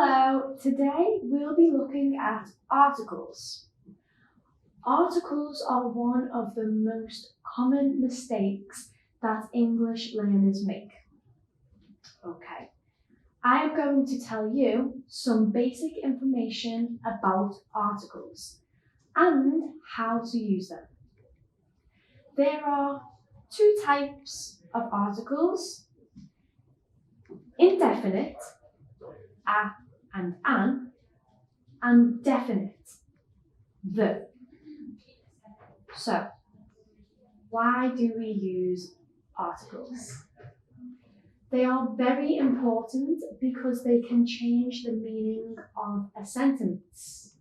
Hello, today we'll be looking at articles. Articles are one of the most common mistakes that English learners make. Okay, I am going to tell you some basic information about articles and how to use them. There are two types of articles: indefinite, a and an, and definite, the. So, why do we use articles? They are very important because they can change the meaning of a sentence.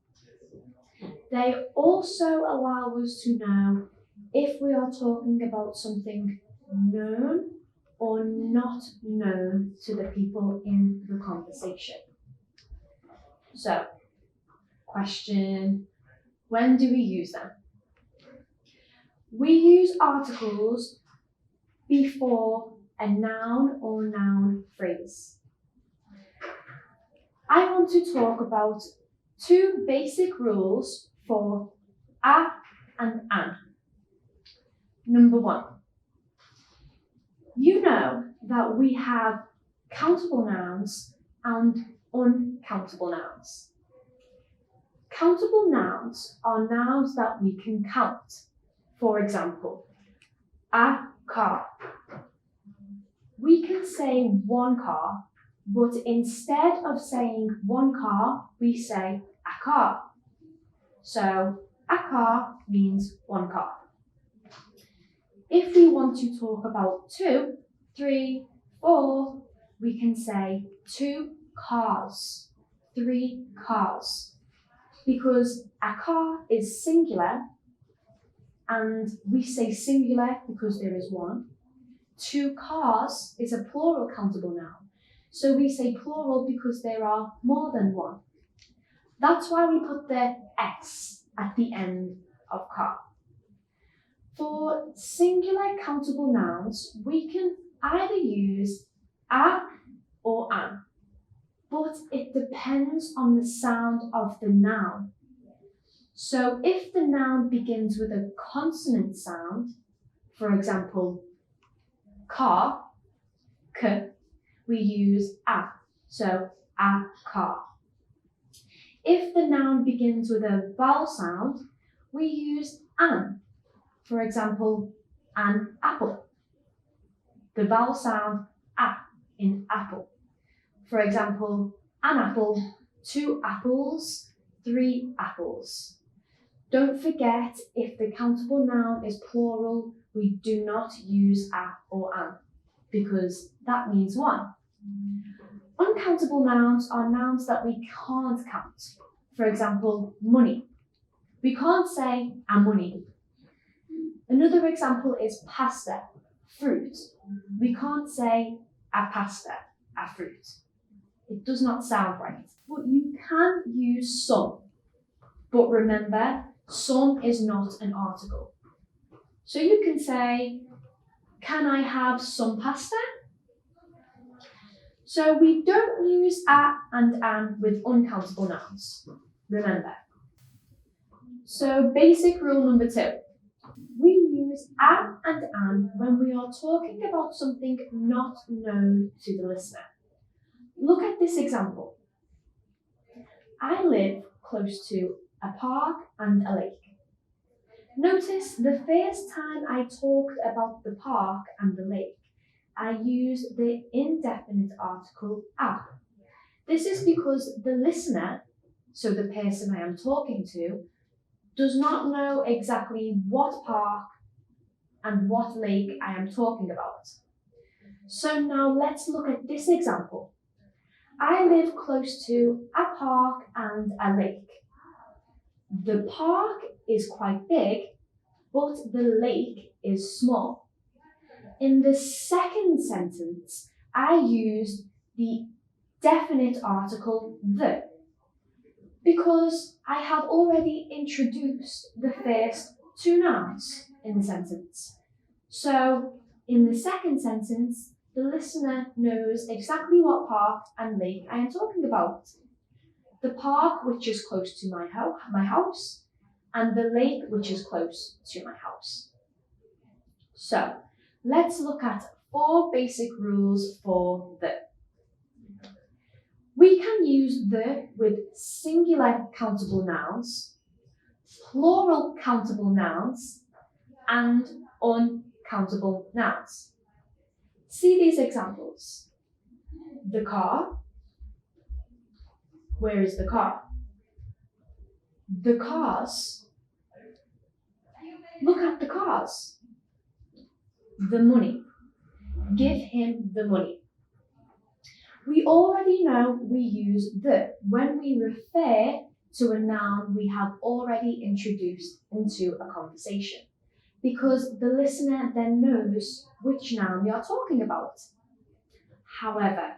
They also allow us to know if we are talking about something known or not known to the people in the conversation. So, question, when do we use them? We use articles before a noun or noun phrase. I want to talk about two basic rules for a and an. Number one, you know that we have countable nouns and uncountable nouns. Countable nouns are nouns that we can count. For example, a car. We can say one car, but instead of saying one car, we say a car. So a car means one car. If we want to talk about 2, 3, 4, we can say 2 cars, 3 cars, because a car is singular and we say singular because there is one. 2 cars is a plural countable noun, so we say plural because there are more than one. That's why we put the S at the end of car. For singular countable nouns, we can either use a or an, but it depends on the sound of the noun. So if the noun begins with a consonant sound, for example, car, k, we use a, so a car. If the noun begins with a vowel sound, we use an. For example, an apple. The vowel sound a in apple. For example, an apple, 2 apples, 3 apples. Don't forget, if the countable noun is plural, we do not use a or an, because that means one. Uncountable nouns are nouns that we can't count. For example, money. We can't say a money. Another example is pasta, fruit. We can't say a pasta, a fruit. It does not sound right. But you can use some. But remember, some is not an article. So you can say, can I have some pasta? So we don't use a and an with uncountable nouns. Remember. So basic rule number 2. We use a and an when we are talking about something not known to the listener. Look at this example. I live close to a park and a lake. Notice the first time I talked about the park and the lake, I used the indefinite article a. This is because the listener, so the person I am talking to, does not know exactly what park and what lake I am talking about. So now let's look at this example. I live close to a park and a lake. The park is quite big, but the lake is small. In the second sentence, I used the definite article the, because I have already introduced the first 2 nouns in the sentence. So in the second sentence, the listener knows exactly what park and lake I am talking about. the park which is close to my house, and the lake which is close to my house. So let's look at 4 basic rules for the. We can use the with singular countable nouns, plural countable nouns, and uncountable nouns. See these examples. The car. Where is the car? The cars. Look at the cars. The money. Give him the money. We already know we use the when we refer to a noun we have already introduced into a conversation, because the listener then knows which noun we are talking about. However,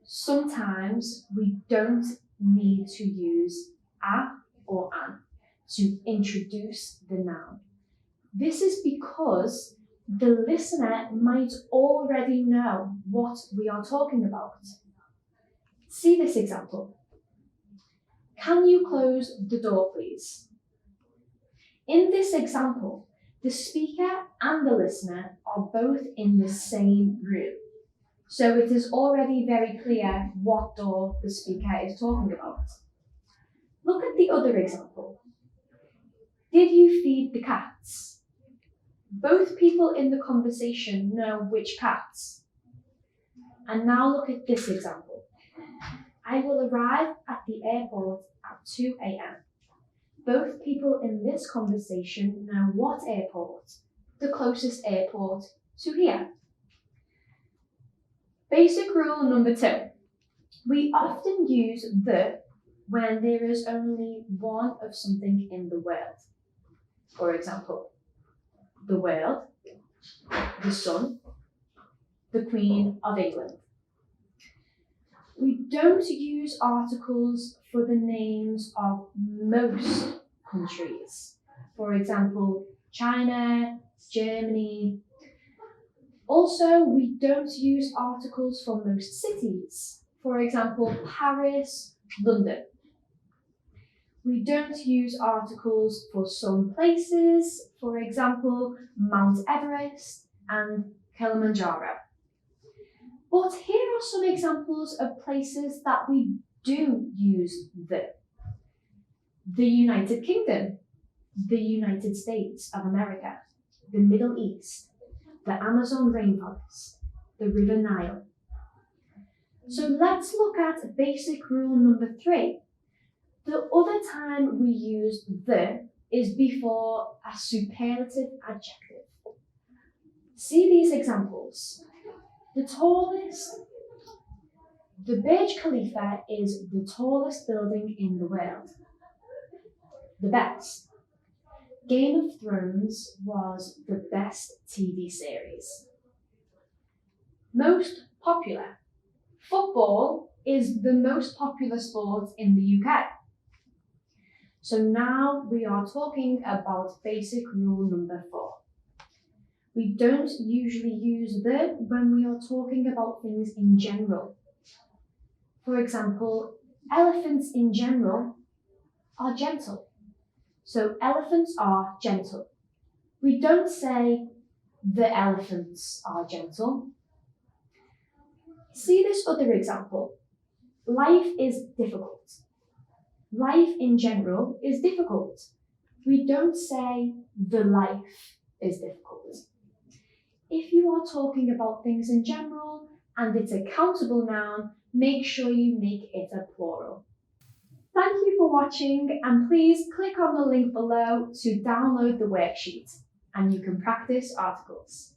sometimes we don't need to use a or an to introduce the noun. This is because the listener might already know what we are talking about. See this example. Can you close the door, please? In this example, the speaker and the listener are both in the same room. So it is already very clear what door the speaker is talking about. Look at the other example. Did you feed the cats? Both people in the conversation know which cats. And now look at this example. I will arrive at the airport at 2 a.m. Both people in this conversation know what airport, the closest airport to here. Basic rule number 2. We often use the when there is only one of something in the world. For example, the world, the sun, the Queen of England. We don't use articles for the names of most countries. For example, China, Germany. Also, we don't use articles for most cities. For example, Paris, London. We don't use articles for some places, for example, Mount Everest and Kilimanjaro. But here are some examples of places that we do use the. The United Kingdom, the United States of America, the Middle East, the Amazon rainforest, the River Nile. So let's look at basic rule number 3. The other time we use the is before a superlative adjective. See these examples. The Burj Khalifa is the tallest building in the world. The best. Game of Thrones was the best TV series. Most popular. Football is the most popular sport in the UK. So now we are talking about basic rule number 4. We don't usually use the when we are talking about things in general. For example, elephants in general are gentle. So elephants are gentle. We don't say the elephants are gentle. See this other example. Life is difficult. Life in general is difficult. We don't say the life is difficult. If you are talking about things in general and it's a countable noun, make sure you make it a plural. Thank you for watching, and please click on the link below to download the worksheet and you can practice articles.